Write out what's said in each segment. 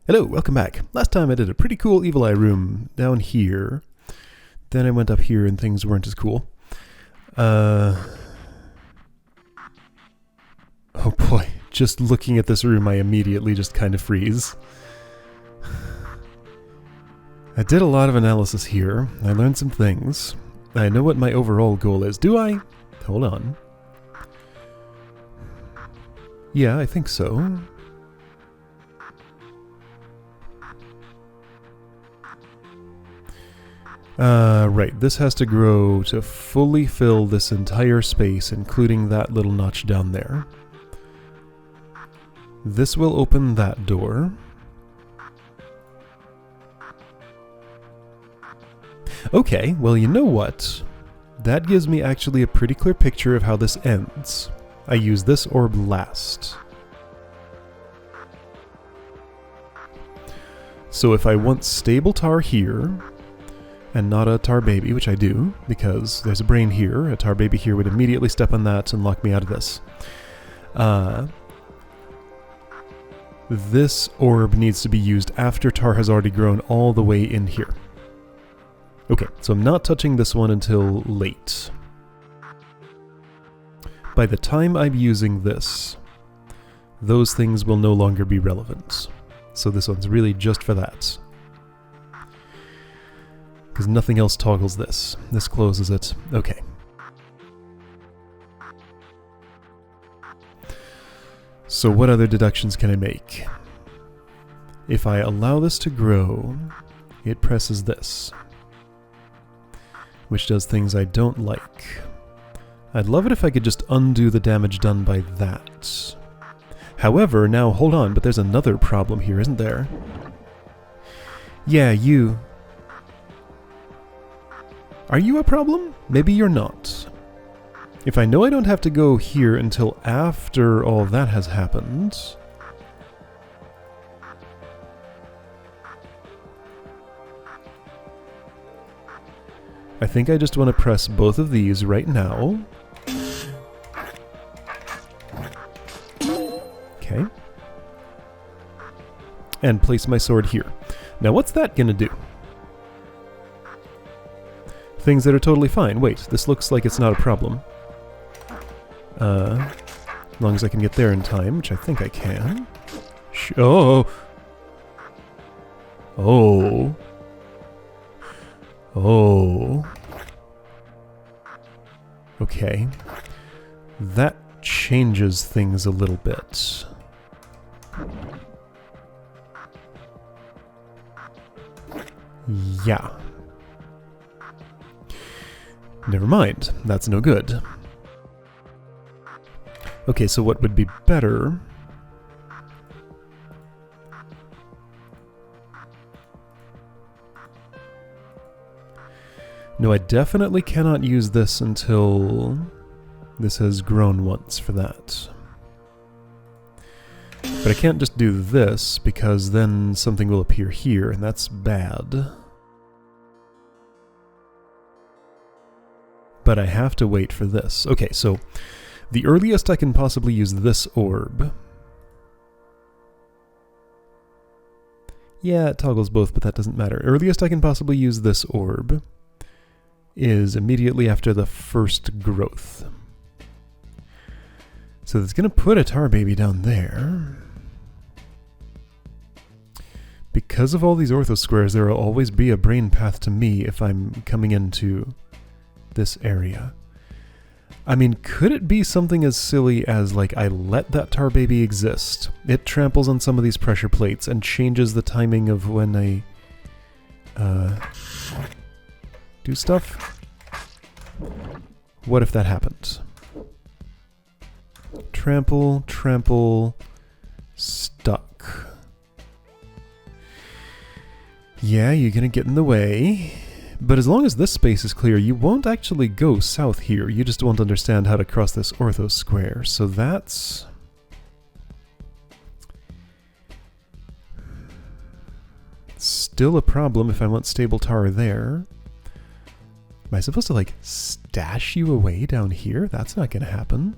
Hello, welcome back. Last time I did a pretty cool Evil Eye room down here. Then I went up here and things weren't as cool. Oh boy, just looking at this room I immediately just kind of freeze. I did a lot of analysis here. I learned some things. I know what my overall goal is. Do I? Hold on. Yeah, I think so. Right, this has to grow to fully fill this entire space, including that little notch down there. This will open that door. Okay, well, you know what? That gives me actually a pretty clear picture of how this ends. I use this orb last. So if I want stable tar here, and not a tar baby, which I do, because there's a brain here. A tar baby here would immediately step on that and lock me out of this. This orb needs to be used after tar has already grown all the way in here. Okay, so I'm not touching this one until late. By the time I'm using this, those things will no longer be relevant. So this one's really just for that. Because nothing else toggles this. This closes it. Okay. So what other deductions can I make? If I allow this to grow, it presses this, which does things I don't like. I'd love it if I could just undo the damage done by that. However, now hold on, but there's another problem here, isn't there? Yeah, you... Are you a problem? Maybe you're not. If I know I don't have to go here until after all that has happened... I think I just want to press both of these right now. Okay. And place my sword here. Now what's that gonna do? Things that are totally fine. Wait, this looks like it's not a problem. As long as I can get there in time, which I think I can. Oh! Oh! Oh! Okay. That changes things a little bit. Yeah. Never mind, that's no good. Okay, so what would be better... No, I definitely cannot use this until this has grown once for that. But I can't just do this, because then something will appear here, and that's bad. But I have to wait for this. Okay, so the earliest I can possibly use this orb... Yeah, it toggles both, but that doesn't matter. Earliest I can possibly use this orb is immediately after the first growth. So it's going to put a tar baby down there. Because of all these ortho squares, there will always be a brain path to me if I'm coming into this area. I mean, could it be something as silly as, like, I let that tar baby exist, it tramples on some of these pressure plates and changes the timing of when I do stuff? What if that happened? Trample, trample, stuck. Yeah, you're gonna get in the way. But as long as this space is clear, you won't actually go south here. You just won't understand how to cross this ortho square. So that's... still a problem if I want stable tar there. Am I supposed to, like, stash you away down here? That's not gonna happen.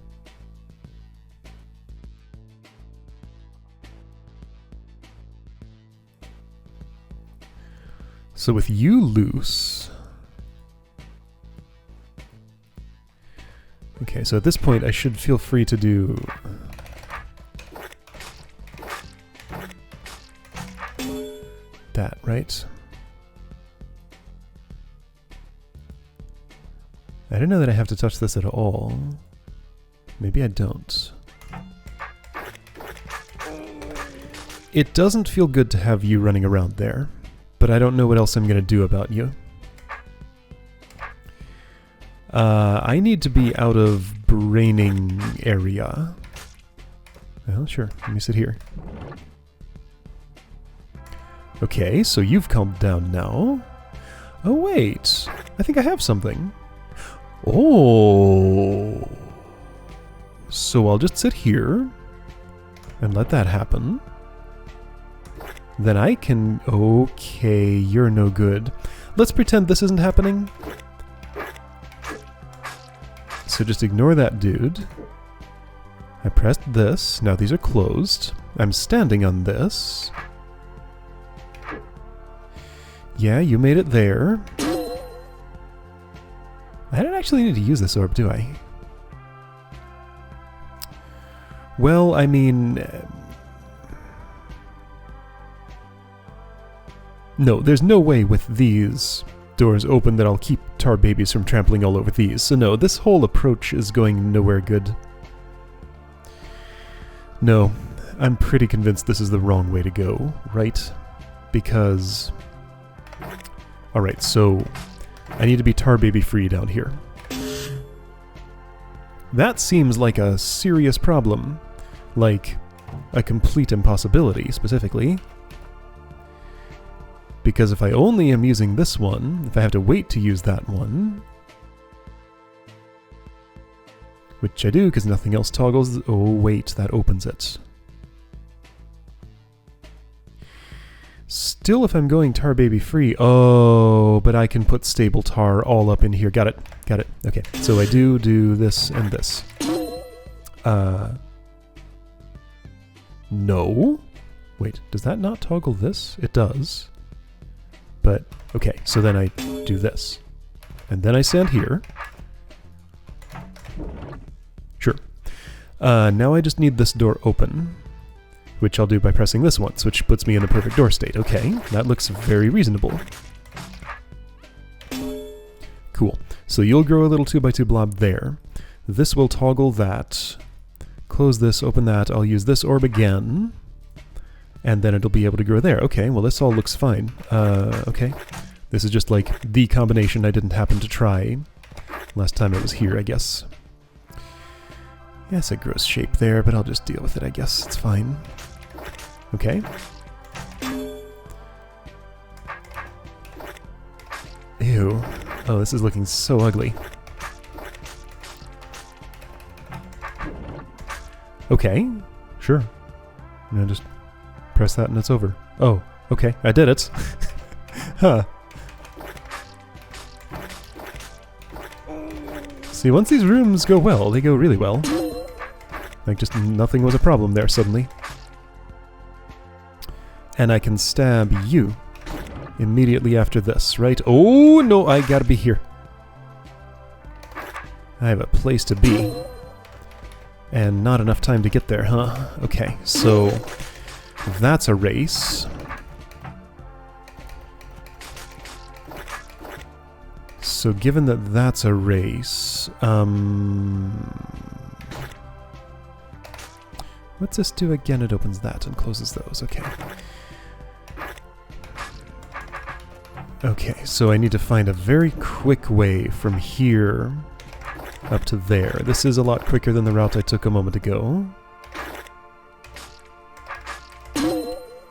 So with you loose... Okay, so at this point I should feel free to do... that, right? I didn't know that I have to touch this at all. Maybe I don't. It doesn't feel good to have you running around there, but I don't know what else I'm going to do about you. I need to be out of braining area. Well, sure. Let me sit here. Okay, so you've calmed down now. Oh, wait. I think I have something. Oh. So I'll just sit here and let that happen. Then I can... Okay, you're no good. Let's pretend this isn't happening. So just ignore that dude. I pressed this. Now these are closed. I'm standing on this. Yeah, you made it there. I don't actually need to use this orb, do I? Well, I mean... no, there's no way with these doors open that I'll keep tar babies from trampling all over these. So no, this whole approach is going nowhere good. No, I'm pretty convinced this is the wrong way to go, right? Because... Alright, so I need to be tar baby free down here. That seems like a serious problem. Like, a complete impossibility, specifically. Because if I only am using this one, if I have to wait to use that one... Which I do, because nothing else toggles... Oh, wait, that opens it. Still, if I'm going tar baby free... Oh, but I can put stable tar all up in here. Got it. Got it. Okay, so I do this and this. No? Wait, does that not toggle this? It does. But, okay, so then I do this. And then I stand here. Sure. Now I just need this door open. Which I'll do by pressing this once, which puts me in a perfect door state. Okay, that looks very reasonable. Cool. So you'll grow a little 2x2 blob there. This will toggle that. Close this, open that. I'll use this orb again. And then it'll be able to grow there. Okay, well this all looks fine. Okay. This is just like the combination I didn't happen to try last time I was here, I guess. Yes, a gross shape there, but I'll just deal with it, I guess. It's fine. Okay. Ew. Oh, this is looking so ugly. Okay. Sure. You know, just press that and it's over. Oh, okay. I did it. Huh. See, once these rooms go well, they go really well. Like, just nothing was a problem there suddenly. And I can stab you immediately after this, right? Oh, no, I gotta be here. I have a place to be. And not enough time to get there, huh? Okay, so that's a race. So given that that's a race, what's this do again? It opens that and closes those. Okay. Okay, so I need to find a very quick way from here up to there. This is a lot quicker than the route I took a moment ago.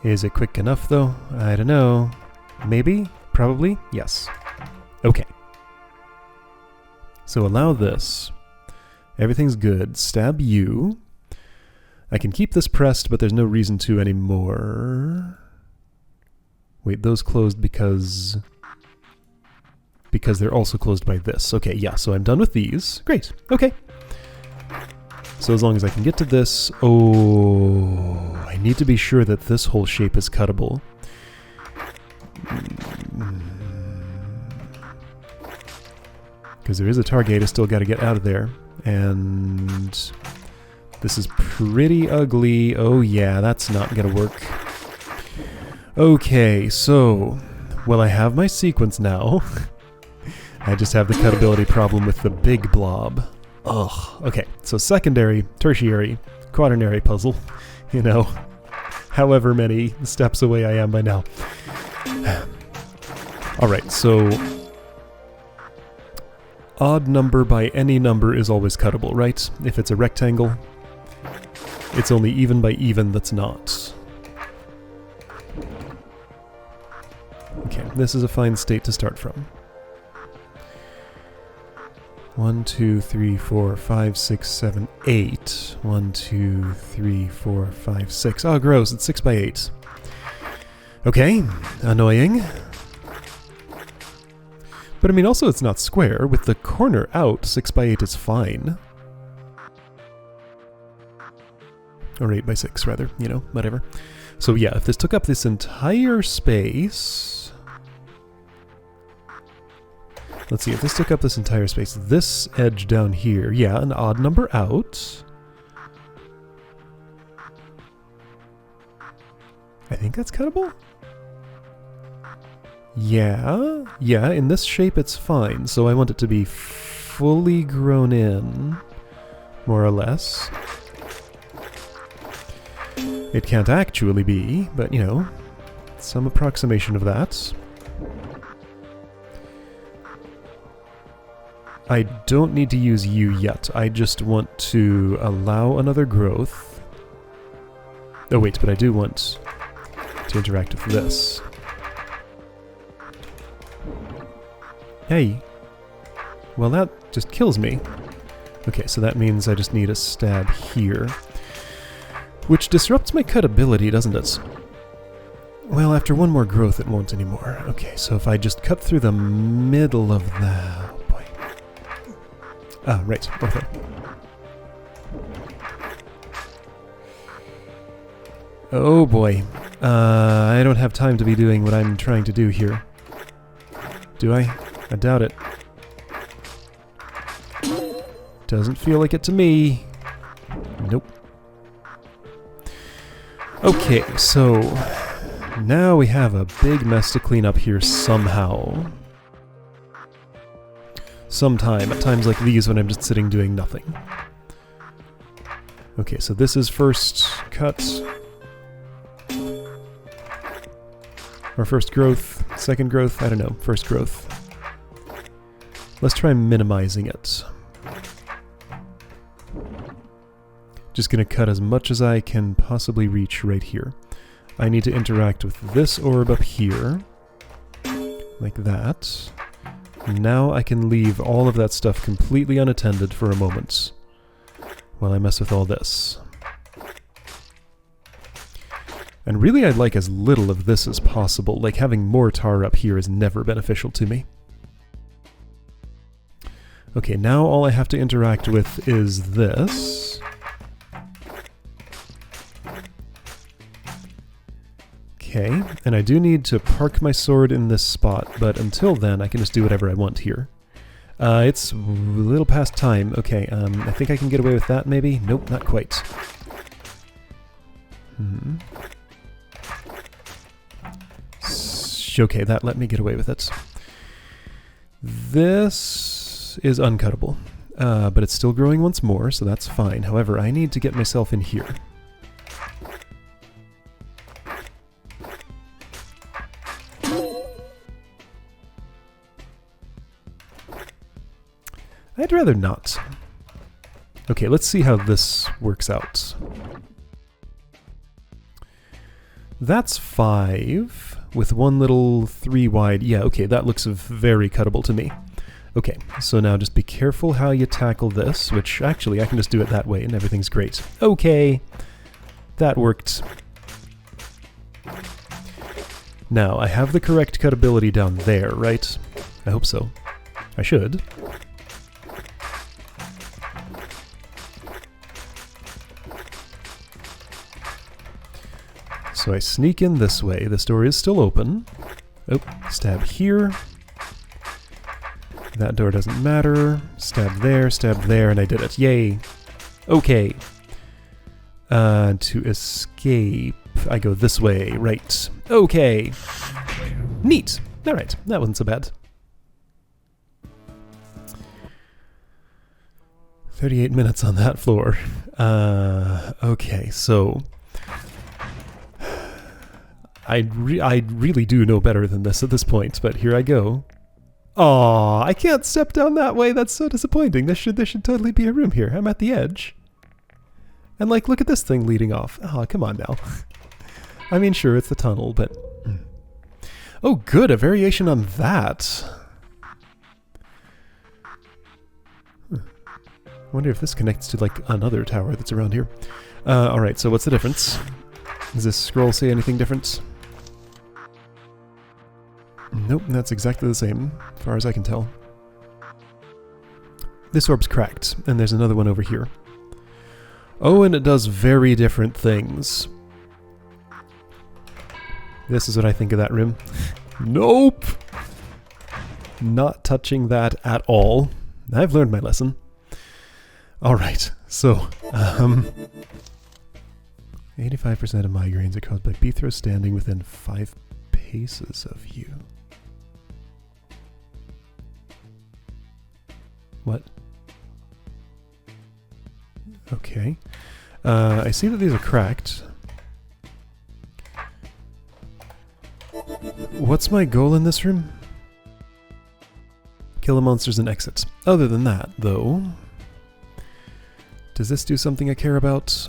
Is it quick enough, though? I don't know. Maybe? Probably? Yes. Okay. So allow this. Everything's good. Stab you. I can keep this pressed, but there's no reason to anymore. Wait, those closed because they're also closed by this. Okay, yeah, so I'm done with these. Great, okay. So as long as I can get to this... Oh, I need to be sure that this whole shape is cuttable. Because there is a target I still got to get out of there. And this is pretty ugly. Oh yeah, that's not going to work. Okay, so... Well, I have my sequence now. I just have the cutability problem with the big blob. Ugh. Okay, so secondary, tertiary, quaternary puzzle. You know, however many steps away I am by now. Alright, so... Odd number by any number is always cuttable, right? If it's a rectangle, it's only even by even that's not. Okay, this is a fine state to start from. 1, 2, 3, 4, 5, 6, 7, 8. 1, 2, 3, 4, 5, 6. Oh, gross, it's 6 by 8. Okay, annoying. But I mean, also it's not square. With the corner out, 6 by 8 is fine. Or 8 by 6, rather. You know, whatever. So yeah, if this took up this entire space... Let's see, if this took up this entire space, this edge down here, yeah, an odd number out. I think that's cuttable? Yeah, in this shape it's fine, so I want it to be fully grown in, more or less. It can't actually be, but, you know, some approximation of that. I don't need to use you yet, I just want to allow another growth. Oh wait, but I do want to interact with this. Hey. Well, that just kills me. Okay, so that means I just need a stab here. Which disrupts my cutability, doesn't it? Well, after one more growth it won't anymore. Okay, so if I just cut through the middle of that... Oh boy. Ah, right, ortho. Oh boy. I don't have time to be doing what I'm trying to do here. Do I? I doubt it. Doesn't feel like it to me. Nope. Okay, so now we have a big mess to clean up here somehow. Sometime, at times like these when I'm just sitting doing nothing. Okay, so this is first cut. Or first growth, second growth, I don't know, first growth. Let's try minimizing it. Just gonna cut as much as I can possibly reach right here. I need to interact with this orb up here. Like that. Now I can leave all of that stuff completely unattended for a moment. While I mess with all this. And really I'd like as little of this as possible, like having more tar up here is never beneficial to me. Okay, now all I have to interact with is this. Okay, and I do need to park my sword in this spot, but until then I can just do whatever I want here. It's a little past time. Okay, I think I can get away with that maybe? Nope, not quite. Okay, that let me get away with it. This is uncuttable, but it's still growing once more, so that's fine. However, I need to get myself in here. I'd rather not. Okay, let's see how this works out. That's 5, with one little 3 wide. Yeah, okay, that looks very cuttable to me. Okay, so now just be careful how you tackle this, which actually I can just do it that way and everything's great. Okay, that worked. Now, I have the correct cuttability down there, right? I hope so. I should. So I sneak in this way. This door is still open. Oh, stab here. That door doesn't matter. Stab there, and I did it. Yay! Okay. To escape, I go this way. Right. Okay. Neat! Alright, that wasn't so bad. 38 minutes on that floor. Okay, so... I really do know better than this at this point, but here I go. Aw, I can't step down that way. That's so disappointing. There should totally be a room here. I'm at the edge. And like, look at this thing leading off. Oh, come on now. I mean, sure, it's the tunnel, but... Oh, good, a variation on that. I wonder if this connects to, like, another tower that's around here. Alright, so what's the difference? Does this scroll say anything different? Nope, that's exactly the same, as far as I can tell. This orb's cracked, and there's another one over here. Oh, and it does very different things. This is what I think of that room. Nope! Not touching that at all. I've learned my lesson. Alright, so, 85% of migraines are caused by Bethro standing within 5 paces of you. What? Okay. I see that these are cracked. What's my goal in this room? Kill the monsters and exit. Other than that, though... Does this do something I care about?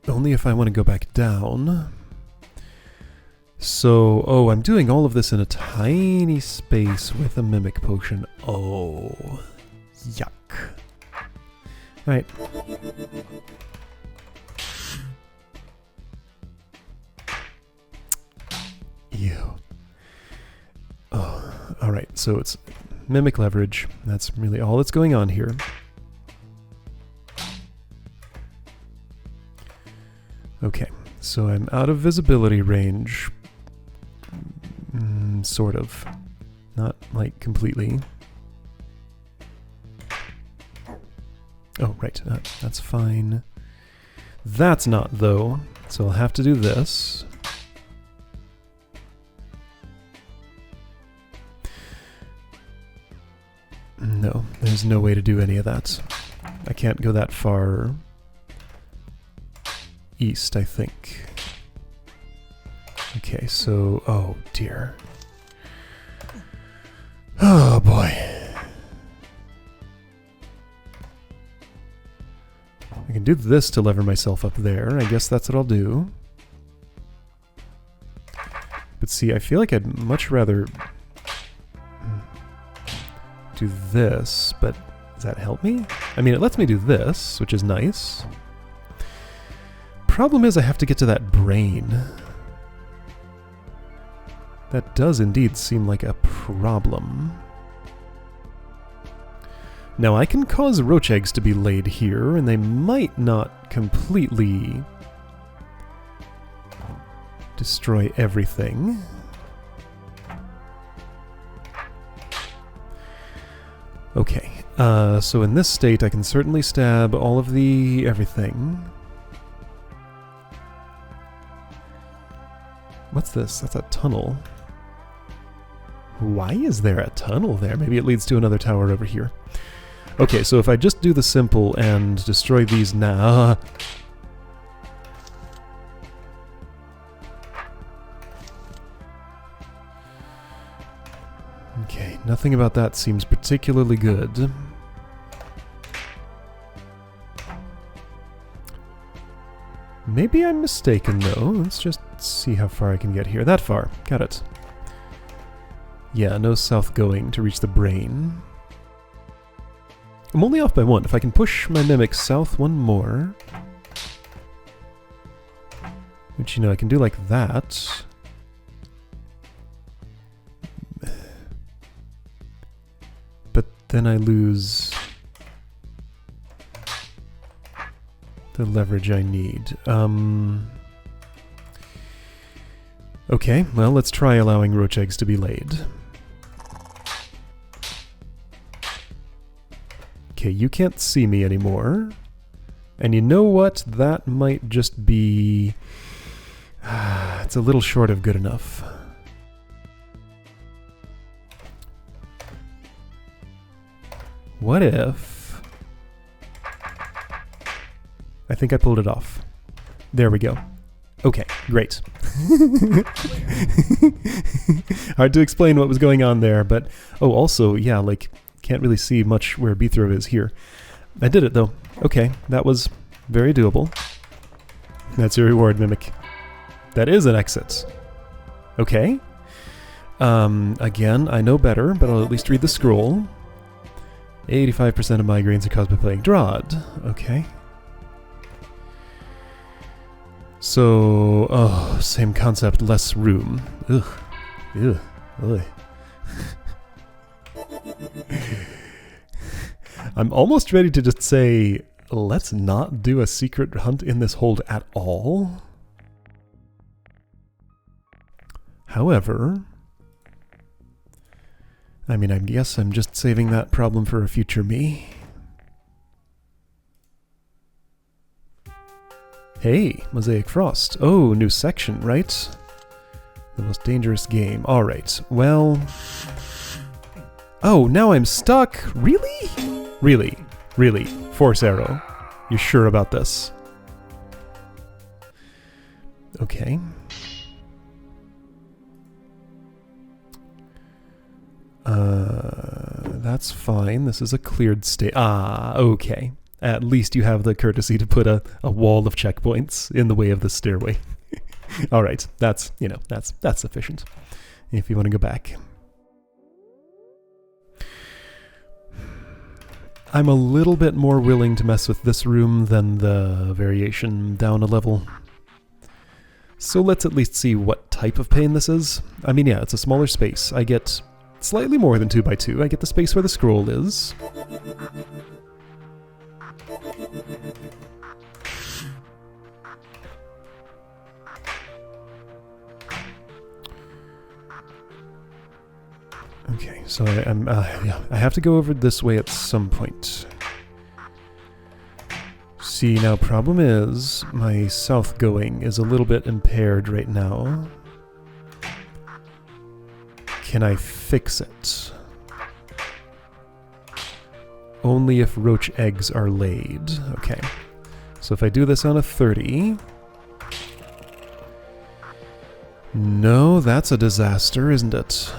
Only if I want to go back down. So, oh, I'm doing all of this in a tiny space with a mimic potion. Oh, yuck. Alright. Ew. Oh, alright, so it's mimic leverage. That's really all that's going on here. Okay, so I'm out of visibility range. Sort of. Not, like, completely. Oh, right, that's fine. That's not, though, so I'll have to do this. No, there's no way to do any of that. I can't go that far east, I think. Okay, so... oh, dear. Oh, boy. I can do this to lever myself up there. I guess that's what I'll do. But see, I feel like I'd much rather do this, but does that help me? I mean, it lets me do this, which is nice. Problem is I have to get to that brain. That does indeed seem like a problem. Now I can cause roach eggs to be laid here, and they might not completely destroy everything. Okay, so in this state I can certainly stab all of the everything. What's this? That's a tunnel. Why is there a tunnel there? Maybe it leads to another tower over here. Okay, so if I just do the simple and destroy these now... Okay, nothing about that seems particularly good. Maybe I'm mistaken, though. Let's just see how far I can get here. That far. Got it. Yeah, no south going to reach the brain. I'm only off by 1. If I can push my mimic south 1 more... which, you know, I can do like that. But then I lose the leverage I need. Okay, well, let's try allowing roach eggs to be laid. Okay, you can't see me anymore. And you know what? That might just be... it's a little short of good enough. What if... I think I pulled it off. There we go. Okay, great. Hard to explain what was going on there, but... Oh, also, yeah, like, can't really see much where B-throw is here. I did it, though. Okay, that was very doable. That's your reward, Mimic. That is an exit. Okay. Again, I know better, but I'll at least read the scroll. 85% of migraines are caused by playing DROD. Okay. So, oh, same concept, less room. Ugh. Ugh. Ugh. I'm almost ready to just say, let's not do a secret hunt in this hold at all. However, I mean, I guess I'm just saving that problem for a future me. Hey, Mosaic Frost. Oh, new section, right? The most dangerous game. Alright, well... Oh, now I'm stuck! Really? Really? Really? Force arrow. You sure about this? Okay. That's fine. This is a cleared state. Ah, okay. At least you have the courtesy to put a wall of checkpoints in the way of the stairway. Alright, that's, you know, that's sufficient. If you want to go back. I'm a little bit more willing to mess with this room than the variation down a level. So let's at least see what type of pain this is. I mean, yeah, it's a smaller space. I get slightly more than 2x2. I get the space where the scroll is. Okay, so yeah, I have to go over this way at some point. See, now problem is, my south going is a little bit impaired right now. Can I fix it? Only if roach eggs are laid. Okay. So if I do this on a 30... No, that's a disaster, isn't it?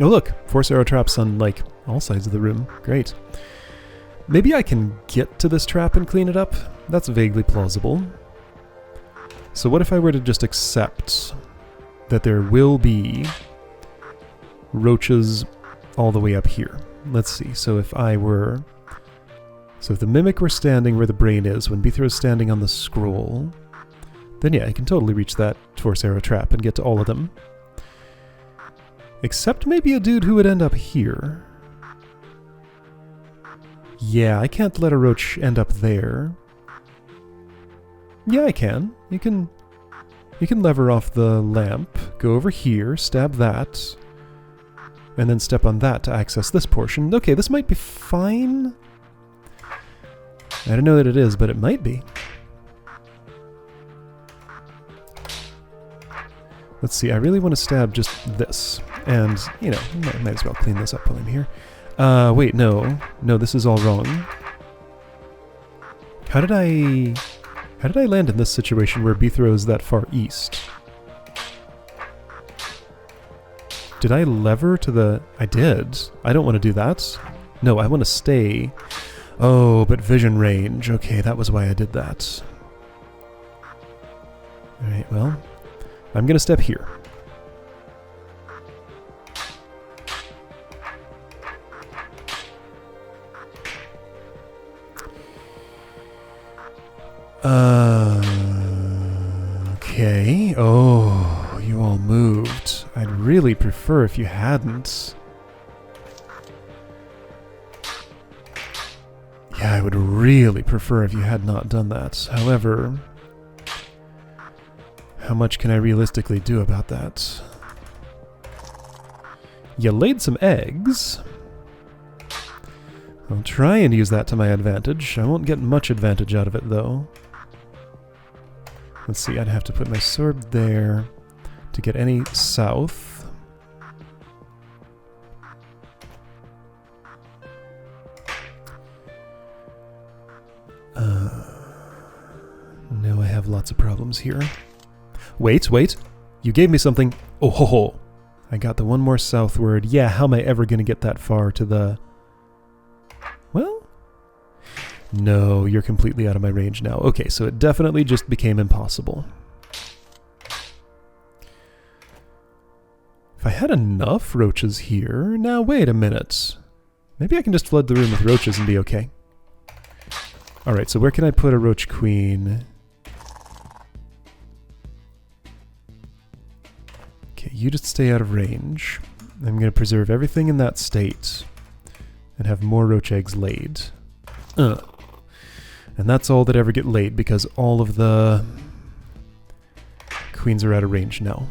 Oh look! Force arrow traps on, like, all sides of the room. Great. Maybe I can get to this trap and clean it up? That's vaguely plausible. So what if I were to just accept that there will be roaches all the way up here? Let's see, so if I were... So if the Mimic were standing where the brain is, when B-throw is standing on the scroll, then yeah, I can totally reach that Force arrow trap and get to all of them. Except maybe a dude who would end up here. Yeah, I can't let a roach end up there. Yeah, I can. You can lever off the lamp, go over here, stab that, and then step on that to access this portion. Okay, this might be fine. I don't know that it is, but it might be. Let's see, I really want to stab just this. And, you know, might as well clean this up while I'm here. Wait, no. No, this is all wrong. How did I land in this situation where B-throw is that far east? Did I lever to the... I did. I don't want to do that. No, I want to stay. Oh, but vision range. Okay, that was why I did that. Alright, well... I'm gonna step here. Okay. Oh, you all moved. I'd really prefer if you hadn't. Yeah, I would really prefer if you had not done that. However, how much can I realistically do about that? You laid some eggs. I'll try and use that to my advantage. I won't get much advantage out of it, though. Let's see, I'd have to put my sword there to get any south. No, I have lots of problems here. Wait, wait! You gave me something. Oh ho ho! I got the one more southward. Yeah, how am I ever gonna get that far to the... Well? No, you're completely out of my range now. Okay, so it definitely just became impossible. If I had enough roaches here... Now, wait a minute. Maybe I can just flood the room with roaches and be okay. Alright, so where can I put a roach queen? Okay, you just stay out of range. I'm going to preserve everything in that state and have more roach eggs laid. And that's all that ever get laid because all of the queens are out of range now.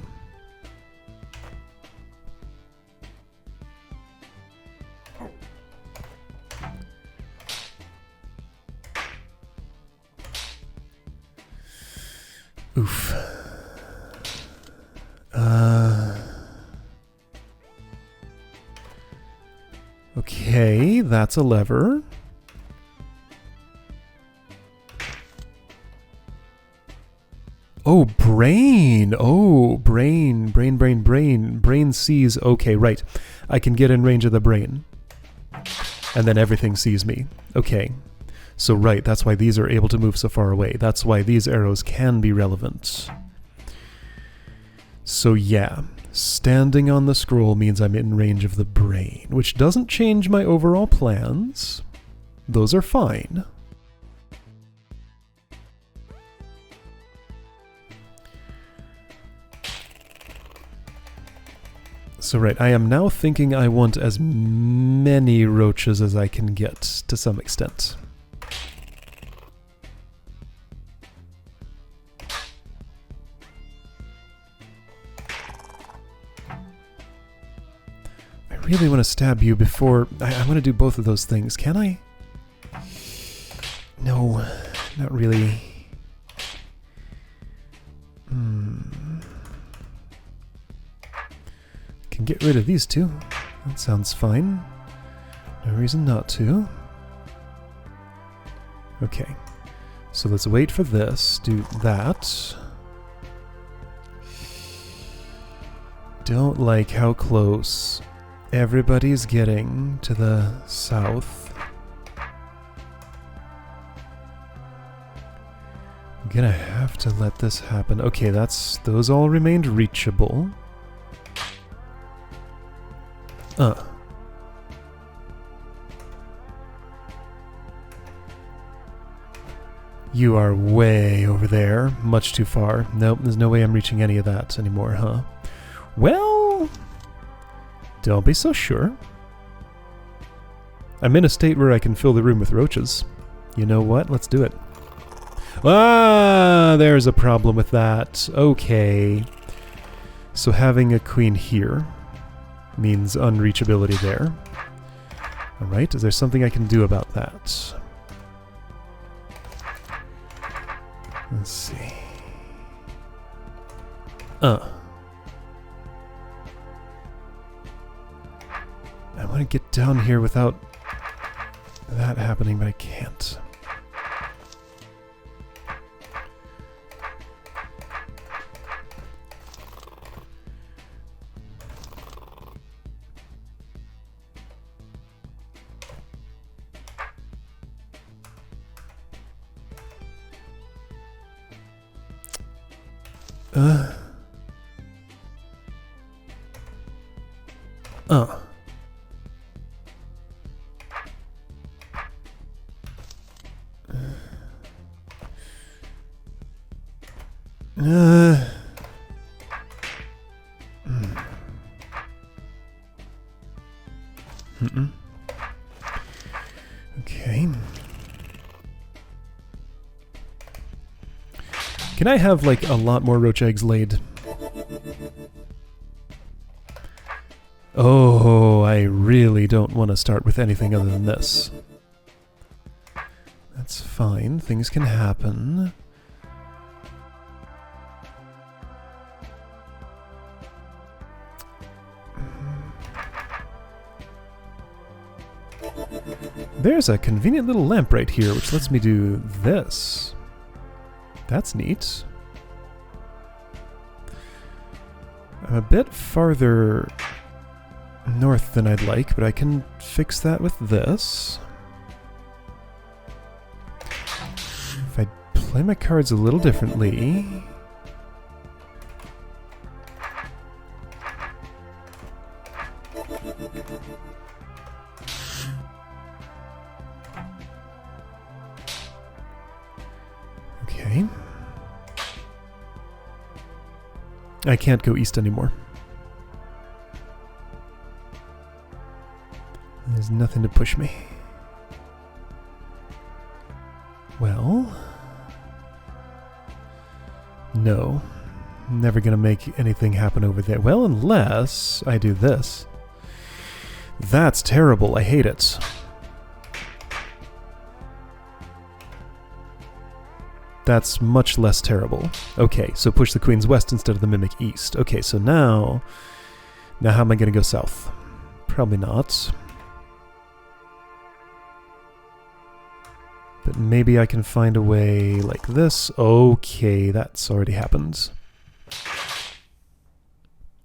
Oof. Okay, that's a lever. Oh, brain! Oh, brain. Brain sees... Okay, right. I can get in range of the brain. And then everything sees me. Okay. So right, that's why these are able to move so far away. That's why these arrows can be relevant. So yeah, standing on the scroll means I'm in range of the brain, which doesn't change my overall plans. Those are fine. So right, I am now thinking I want as many roaches as I can get, to some extent. I really want to stab you before... I want to do both of those things, can I? No, not really. Can get rid of these two. That sounds fine. No reason not to. Okay. So let's wait for this. Do that. Don't like how close everybody's getting to the south. I'm gonna have to let this happen. Okay, those all remained reachable. You are way over there. Much too far. Nope, there's no way I'm reaching any of that anymore, huh? Well, don't be so sure. I'm in a state where I can fill the room with roaches. You know what? Let's do it. Ah, there's a problem with that. Okay. So having a queen here means unreachability there. Alright, is there something I can do about that? Let's see. I want to get down here without that happening, but I can't. Okay. Can I have, like, a lot more roach eggs laid? Oh, I really don't want to start with anything other than this. fine. Things can happen. There's a convenient little lamp right here, which lets me do this. That's neat. I'm a bit farther north than I'd like, but I can fix that with this. If I play my cards a little differently... Okay. I can't go east anymore. There's nothing to push me. Well... No. Never gonna make anything happen over there. Well, unless I do this. That's terrible. I hate it. That's much less terrible. Okay, so push the queens west instead of the mimic east. Okay, so now how am I going to go south? Probably not. But maybe I can find a way like this. Okay, that's already happened.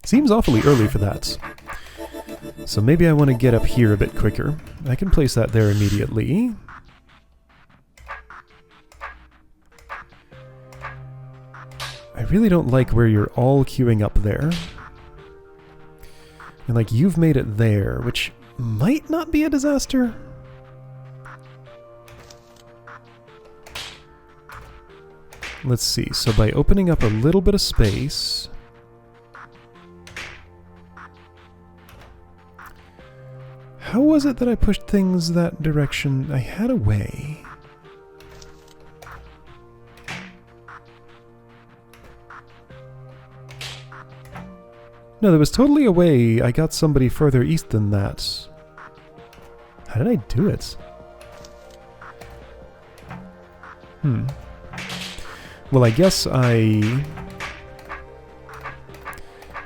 Seems awfully early for that. So maybe I want to get up here a bit quicker. I can place that there immediately. I really don't like where you're all queuing up there. And like, you've made it there, which might not be a disaster. Let's see, so by opening up a little bit of space... How was it that I pushed things that direction? I had a way. No, there was totally a way. I got somebody further east than that. How did I do it? Well, I guess I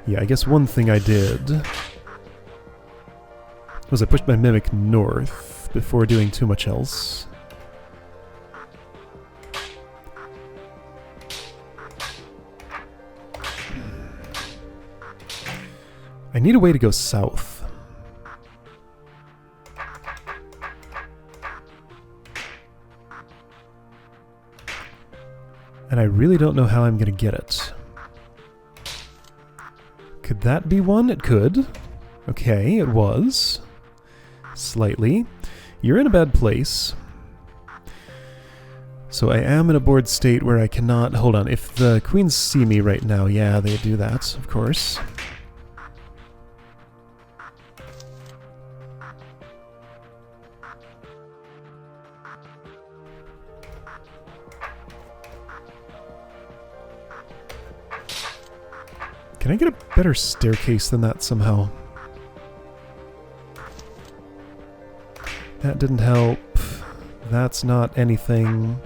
guess one thing I did was I pushed my mimic north before doing too much else. I need a way to go south. And I really don't know how I'm going to get it. Could that be one? It could. Okay, it was. Slightly. You're in a bad place. So I am in a bored state where I cannot... Hold on, if the queens see me right now, yeah, they do that, of course. Can I get a better staircase than that somehow? That didn't help. That's not anything.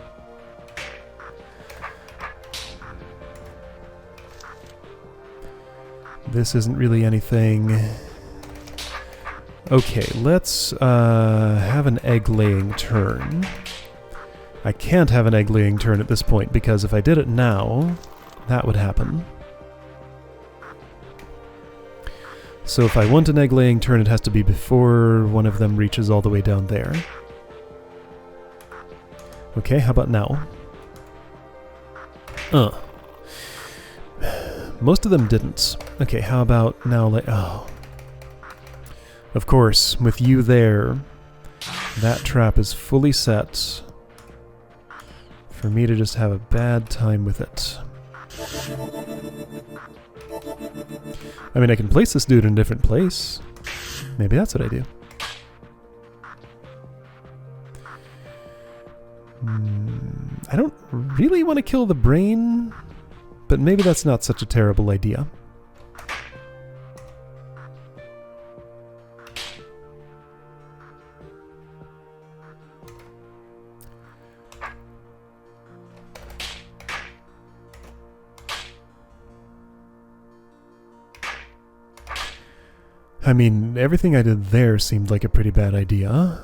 This isn't really anything. Okay, let's have an egg-laying turn. I can't have an egg-laying turn at this point, because if I did it now, that would happen. So if I want an egg-laying turn, it has to be before one of them reaches all the way down there. Okay, how about now? Most of them didn't. Okay, how about now, like, oh. Of course, with you there, that trap is fully set for me to just have a bad time with it. I mean, I can place this dude in a different place. Maybe that's what I do. I don't really want to kill the brain, but maybe that's not such a terrible idea. I mean, everything I did there seemed like a pretty bad idea.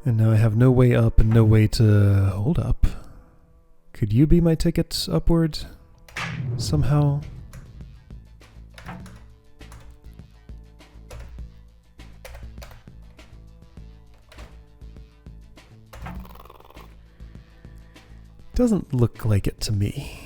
And now I have no way up and no way to... Hold up. Could you be my ticket upward? Somehow? Doesn't look like it to me.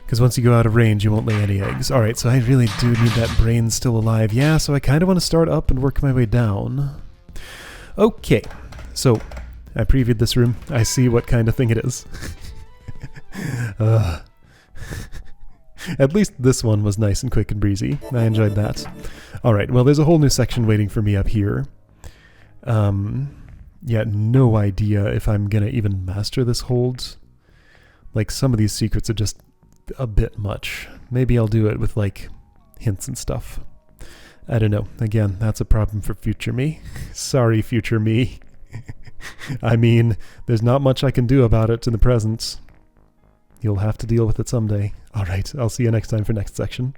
Because once you go out of range, you won't lay any eggs. Alright, so I really do need that brain still alive. Yeah, so I kind of want to start up and work my way down. Okay, so I previewed this room. I see what kind of thing it is. At least this one was nice and quick and breezy. I enjoyed that. Alright, well there's a whole new section waiting for me up here. Yeah, no idea if I'm gonna even master this hold. Like, some of these secrets are just a bit much. Maybe I'll do it with, like, hints and stuff. I don't know. Again, that's a problem for future me. Sorry, future me. I mean, there's not much I can do about it in the present. You'll have to deal with it someday. Alright, I'll see you next time for next section.